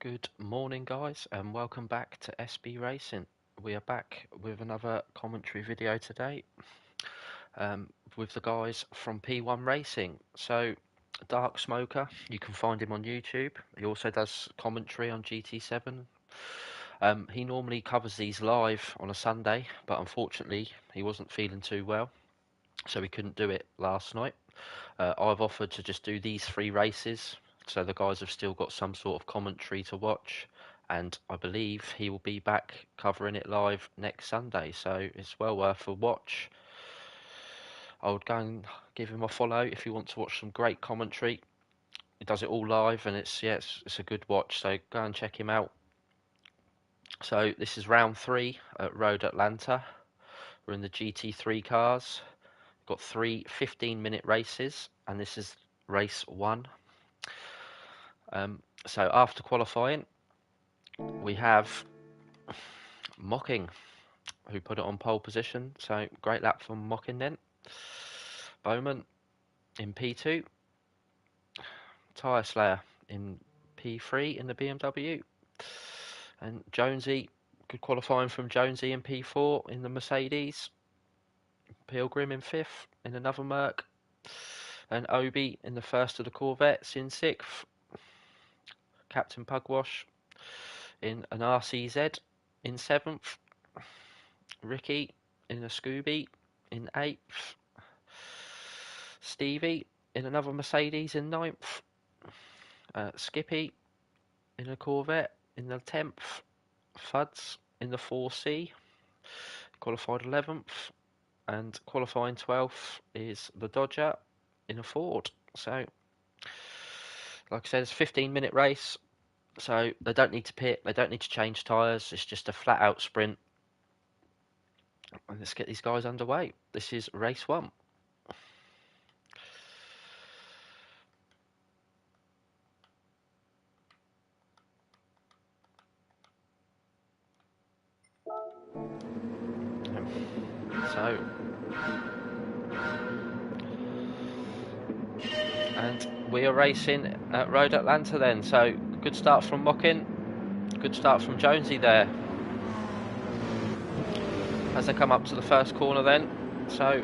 Good morning, guys, and welcome back to SB Racing. We are back with another commentary video today with the guys from P1 Racing. So, Dark Smoker, you can find him on YouTube. He also does commentary on GT7. He normally covers these live on a Sunday, but unfortunately he wasn't feeling too well, so he couldn't do it last night. I've offered to just do these 3 races, so the guys have still got some sort of commentary to watch, and I believe he will be back covering it live next Sunday, so it's well worth a watch. I would go and give him a follow if you want to watch some great commentary. He does it all live, and it's a good watch, so go and check him out. So this is round 3 at Road Atlanta. We're in the GT3 cars. Got 3 15-minute races, and this is race 1. So after qualifying, we have Mocking, who put it on pole position. So great lap from Mocking then. Bowman in P2. Tyre Slayer in P3 in the BMW. And Jonesy, good qualifying from Jonesy in P4 in the Mercedes. Pilgrim in 5th in another Merc. And Obi in the first of the Corvettes in 6th. Captain Pugwash in an RCZ in 7th. Ricky in a Scooby in 8th. Stevie in another Mercedes in 9th. Skippy in a Corvette in the 10th. Fuds in the 4C, qualified 11th. And qualifying 12th is the Dodger in a Ford. So, like I said, it's a 15-minute race. So they don't need to pit, they don't need to change tyres. It's just a flat-out sprint. And let's get these guys underway. This is race 1. So, and we are racing at Road Atlanta then. So, good start from Mocking, good start from Jonesy there. As they come up to the first corner then. So,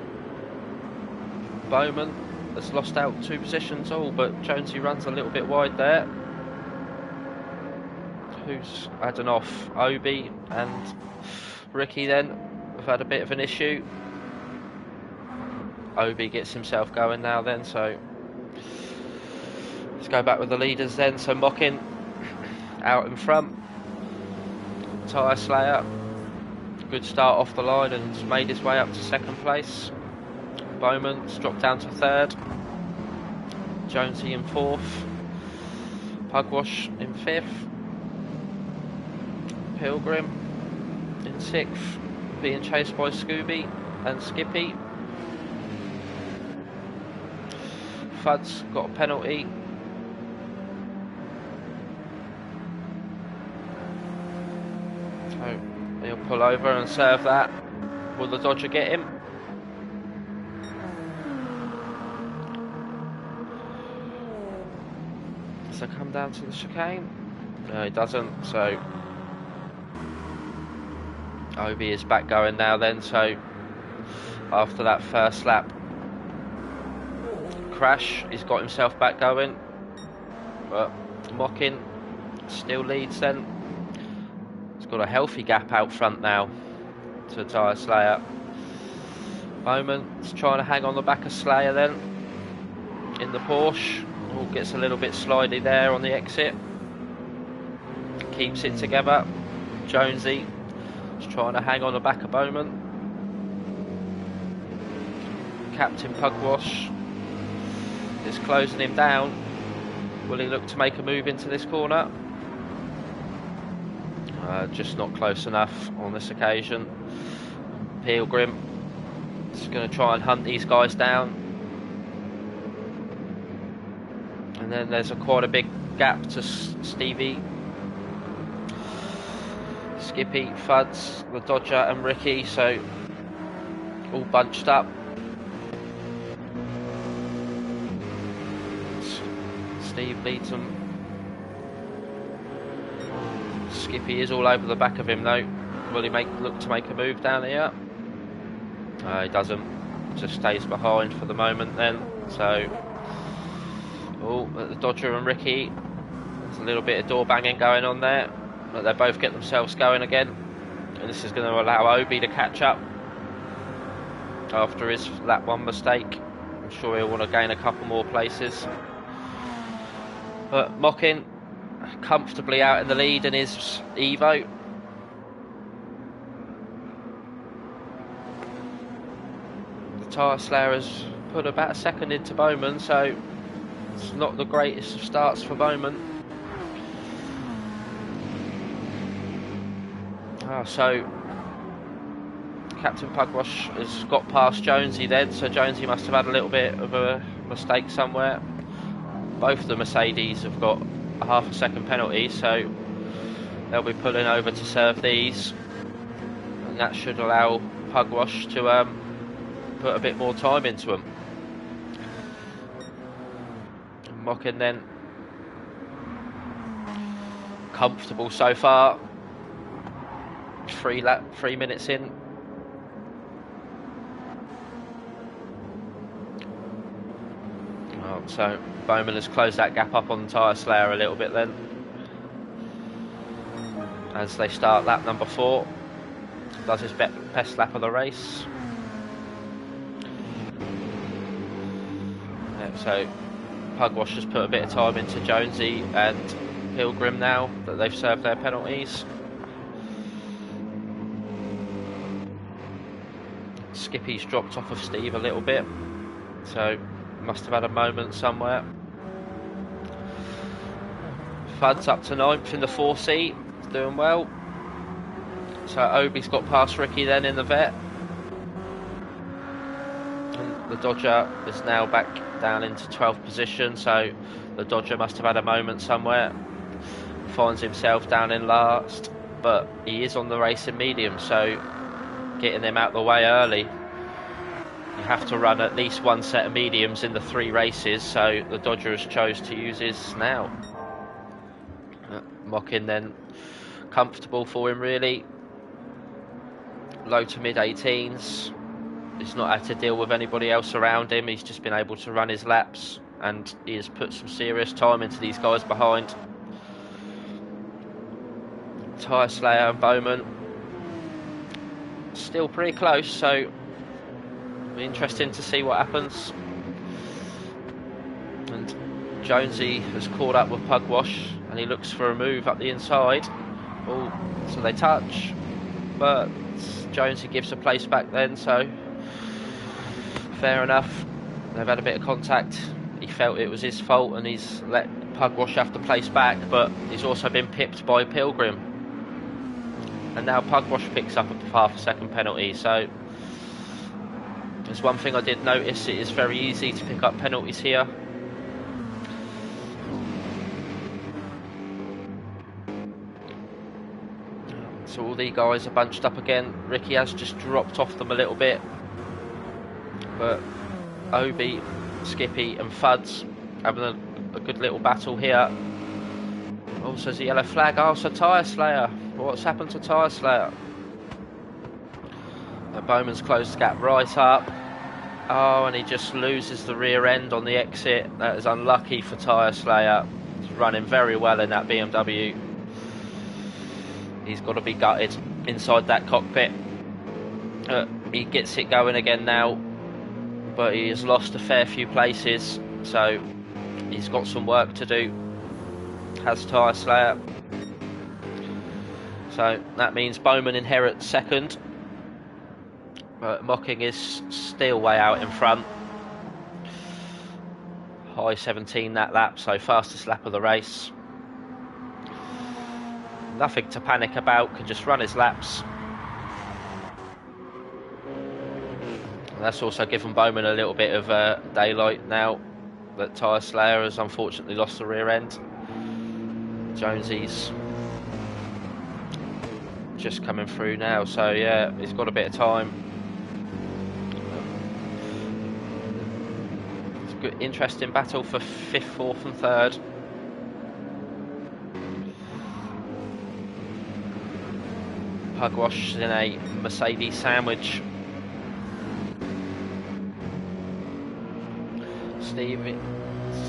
Bowman has lost out 2 positions all, but Jonesy runs a little bit wide there. Who's had an off? Obi and Ricky then have had a bit of an issue. Obi gets himself going now then, so let's go back with the leaders then. So Mocking out in front. Tyre Slayer, good start off the line and has made his way up to 2nd place. Bowman's dropped down to 3rd. Jonesy in 4th. Pugwash in 5th. Pilgrim in 6th, being chased by Scooby and Skippy. Fudd's got a penalty. So he'll pull over and serve that. Will the Dodger get him? Does it come down to the chicane? No, he doesn't. So Obi is back going now then. So after that first lap crash, he's got himself back going, but Mocking still leads then. He's got a healthy gap out front now to Tyre Slayer. Bowman's trying to hang on the back of Slayer then in the Porsche. Oh, gets a little bit slidey there on the exit. Keeps it together. Jonesy is trying to hang on the back of Bowman. Captain Pugwash is closing him down. Will he look to make a move into this corner? Just not close enough on this occasion. Pilgrim is going to try and hunt these guys down. And then there's quite a big gap to Stevie, Skippy, Fuds, the Dodger and Ricky, so all bunched up. Steve leads them Skippy is all over the back of him though. Will he look to make a move down here? He doesn't. Just stays behind for the moment then. So, the Dodger and Ricky, there's a little bit of door banging going on there, but they both get themselves going again, and this is going to allow Obi to catch up after his lap 1 mistake. I'm sure he'll want to gain a couple more places. But Mockin comfortably out in the lead in his Evo. The Tyre Slayer has put about a second into Bowman, so it's not the greatest of starts for Bowman. So Captain Pugwash has got past Jonesy then, so Jonesy must have had a little bit of a mistake somewhere. Both the Mercedes have got a half a second penalty, so they'll be pulling over to serve these, and that should allow Pugwash to put a bit more time into them. Mockin then comfortable so far. 3 minutes in. So Bowman has closed that gap up on the Tyre Slayer a little bit then, as they start lap number 4. Does his best lap of the race. So Pugwash has put a bit of time into Jonesy and Pilgrim now that they've served their penalties. Skippy's dropped off of Steve a little bit, so must have had a moment somewhere. Fudd's up to 9th in the 4C, doing well. So Obi's got past Ricky then in the vet, and the Dodger is now back down into 12th position, so the Dodger must have had a moment somewhere. Finds himself down in last, but he is on the racing medium, so getting them out the way early. You have to run at least 1 set of mediums in the 3 races, so the Dodger has chose to use his now. Mockin then comfortable for him really. Low to mid 18s. He's not had to deal with anybody else around him. He's just been able to run his laps, and he has put some serious time into these guys behind. Tyre Slayer and Bowman still pretty close, so it'll be interesting to see what happens. And Jonesy has caught up with Pugwash, and he looks for a move up the inside. Oh, so they touch, but Jonesy gives a place back then, so fair enough. They've had a bit of contact. He felt it was his fault, and he's let Pugwash have the place back, but he's also been pipped by Pilgrim. And now Pugwash picks up a half a second penalty, so there's one thing I did notice: it is very easy to pick up penalties here. So all the guys are bunched up again. Ricky has just dropped off them a little bit, but Obi, Skippy and Fuds having a good little battle here. Also, there's a yellow flag. Oh, so Tyre Slayer. What's happened to Tyre Slayer? Bowman's closed the gap right up. Oh, and he just loses the rear end on the exit. That is unlucky for Tyre Slayer. He's running very well in that BMW. He's got to be gutted inside that cockpit. He gets it going again now, but he has lost a fair few places, so he's got some work to do, has Tyre Slayer. So that means Bowman inherits second, but Mocking is still way out in front. High 17 that lap, so fastest lap of the race. Nothing to panic about, can just run his laps. And that's also given Bowman a little bit of daylight now that Tyre Slayer has unfortunately lost the rear end. Jonesy's just coming through now, so yeah, he's got a bit of time. It's a good, interesting battle for 5th, 4th and 3rd. Pugwash in a Mercedes sandwich.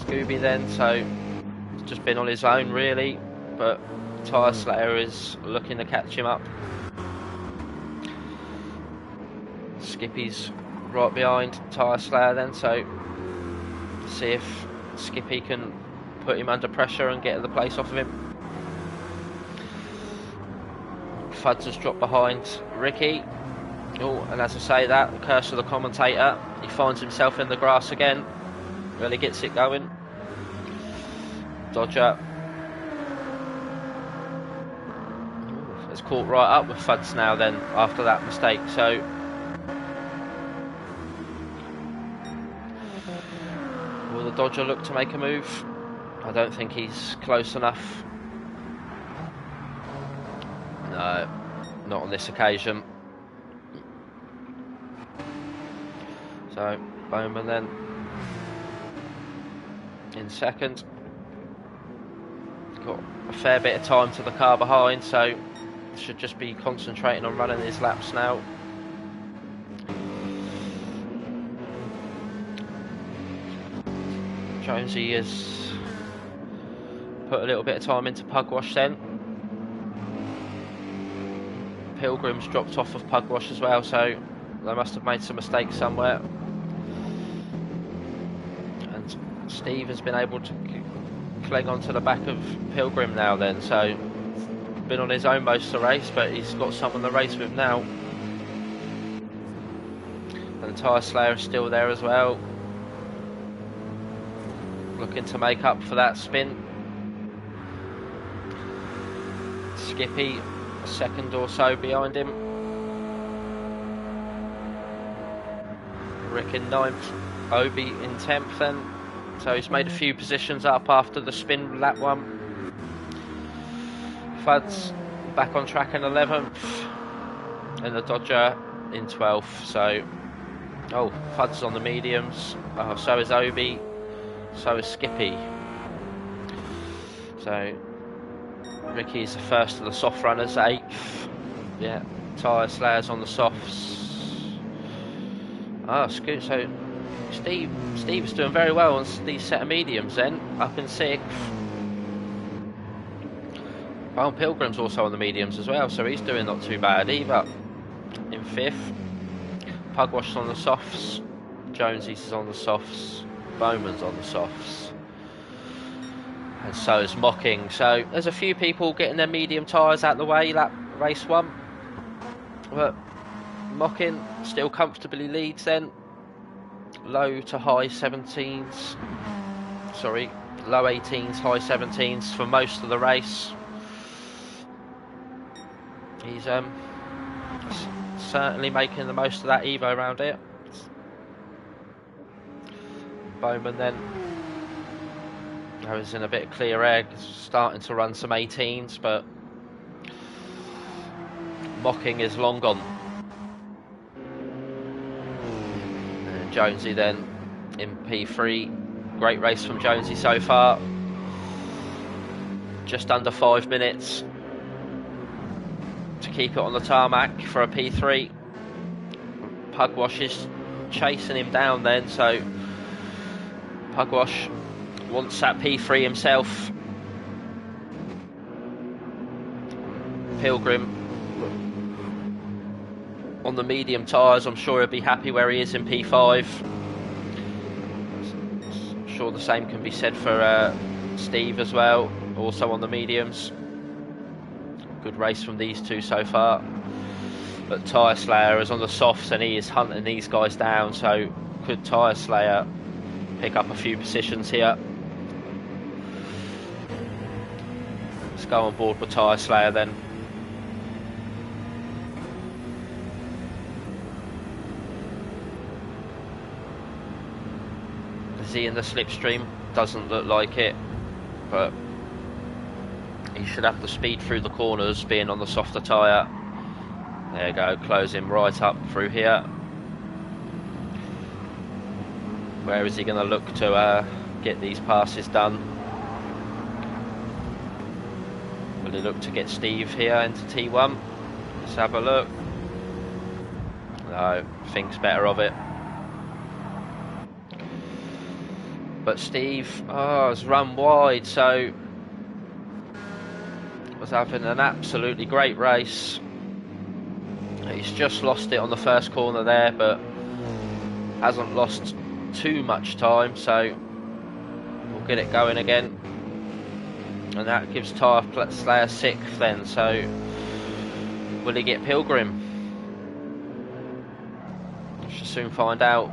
Scooby then, so just been on his own really, but Tyre Slayer is looking to catch him up. Skippy's right behind Tyre Slayer then, so see if Skippy can put him under pressure and get the place off of him. Fuds has dropped behind Ricky. Oh, and as I say that, the curse of the commentator, he finds himself in the grass again. Really gets it going. Dodger has caught right up with Fuds now then after that mistake, so will the Dodger look to make a move? I don't think he's close enough. No, not on this occasion. So Bowman then in second. Got a fair bit of time to the car behind, so should just be concentrating on running his laps now. Jonesy has put a little bit of time into Pugwash then. Pilgrim's dropped off of Pugwash as well, so they must have made some mistakes somewhere. And Steve has been able to cling onto the back of Pilgrim now then, so been on his own most of the race, but he's got someone to race with now. And Tyre Slayer is still there as well, looking to make up for that spin. Skippy a second or so behind him. Rick in 9th, Obi in 10th then. So he's made a few positions up after the spin lap one. Fuds back on track in 11th. And the Dodger in 12th. So, oh, Fuds on the mediums. Oh, so is Obi. So is Skippy. So Ricky's the first of the soft runners, 8th. Yeah, Tyre Slayer's on the softs. Ah, Scoot. So Steve's doing very well on these set of mediums then, up in 6th. Well, Pilgrim's also on the mediums as well, so he's doing not too bad either. In 5th. Pugwash's on the softs. Jonesy's is on the softs. Bowman's on the softs. And so is Mocking. So there's a few people getting their medium tyres out the way, lap race 1. But Mocking still comfortably leads then. Low to high 17s. Sorry, low 18s, high 17s for most of the race. He's certainly making the most of that Evo around here. Bowman then goes in a bit of clear air, starting to run some 18s, but Mocking is long gone. And Jonesy then in P3. Great race from Jonesy so far. Just under 5 minutes to keep it on the tarmac for a P3. Pugwash is chasing him down then, so Pugwash wants that P3 himself. Pilgrim on the medium tyres, I'm sure he'll be happy where he is in P5. I'm sure the same can be said for Steve as well, also on the mediums. Good race from these two so far. But Tyre Slayer is on the softs and he is hunting these guys down, so could Tyre Slayer pick up a few positions here? Let's go on board with Tyre Slayer then. Is he in the slipstream? Doesn't look like it, but he should have the speed through the corners, being on the softer tyre. There you go, closing right up through here. Where is he going to look to get these passes done? Will he look to get Steve here into T1? Let's have a look. No, thinks better of it. But Steve has run wide, so was having an absolutely great race. He's just lost it on the first corner there, but hasn't lost too much time, so we'll get it going again. And that gives Tyre Slayer 6th then, so will he get Pilgrim? We shall soon find out.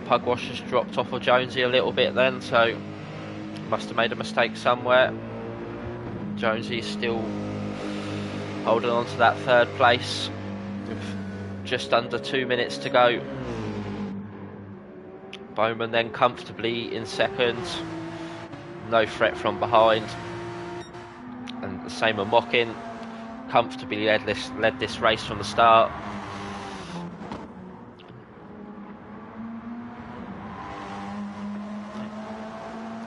Pugwash has dropped off of Jonesy a little bit then, so must have made a mistake somewhere. Jonesy's still holding on to that third place with just under 2 minutes to go. Bowman then comfortably in second, no threat from behind, and the same with Mockin, comfortably led this race from the start.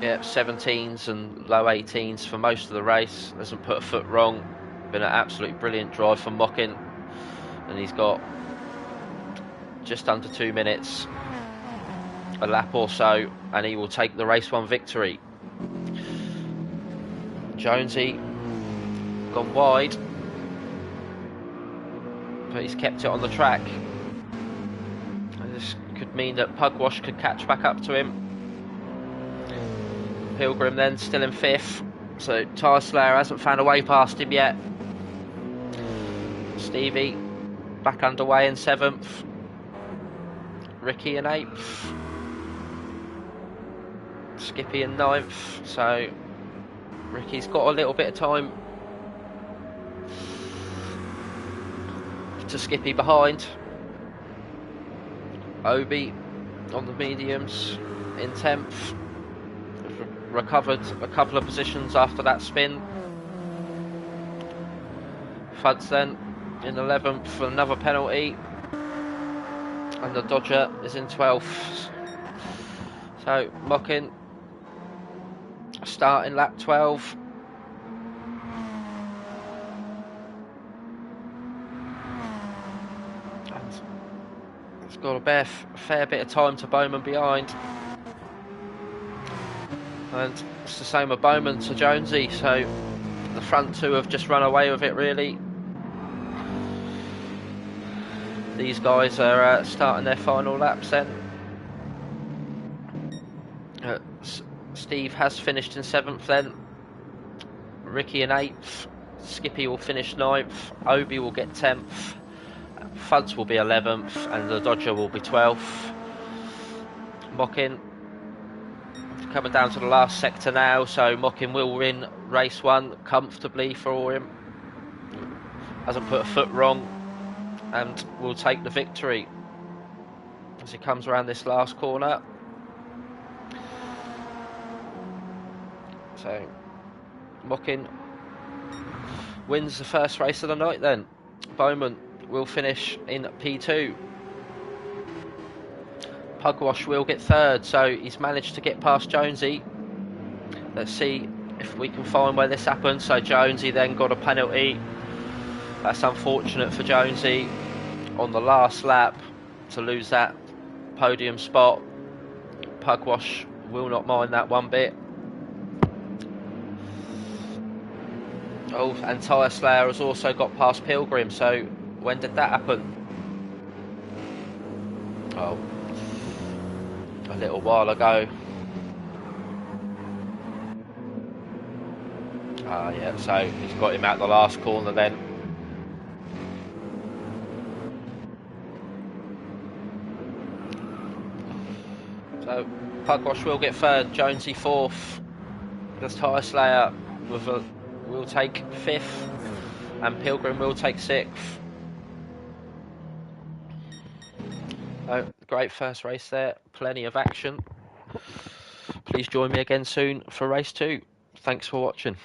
Yeah, 17s and low 18s for most of the race. Hasn't put a foot wrong. Been an absolute brilliant drive from Mockin, and he's got just under 2 minutes, a lap or so, and he will take the race 1 victory. Jonesy gone wide, but he's kept it on the track. And this could mean that Pugwash could catch back up to him. Pilgrim then still in 5th, so Tyre Slayer hasn't found a way past him yet. Stevie back underway in 7th, Ricky in 8th, Skippy in 9th, so Ricky's got a little bit of time to Skippy behind. Obi on the mediums in 10th. Recovered a couple of positions after that spin. Fuds then in 11th for another penalty, and the Dodger is in 12th. So Mockin starting lap 12. And it's got a fair bit of time to Bowman behind. And it's the same with Bowman to Jonesy, so the front two have just run away with it really. These guys are starting their final laps then. Steve has finished in 7th then. Ricky in 8th. Skippy will finish 9th. Obi will get 10th. Fuds will be 11th, and the Dodger will be 12th. Mockin coming down to the last sector now, so Mockin will win race 1 comfortably for him. Hasn't put a foot wrong, and will take the victory as he comes around this last corner. So Mockin wins the first race of the night then. Bowman will finish in P2. Pugwash will get 3rd, so he's managed to get past Jonesy. Let's see if we can find where this happened. So Jonesy then got a penalty. That's unfortunate for Jonesy on the last lap to lose that podium spot. Pugwash will not mind that one bit. Oh, and Tyre Slayer has also got past Pilgrim, so when did that happen? Oh, a little while ago. Ah, yeah, so he's got him out the last corner then. So Pugwash will get 3rd, Jonesy 4th. Does Tyre Slayer will take 5th, and Pilgrim will take 6th. Great first race there, plenty of action. Please join me again soon for race 2. Thanks for watching.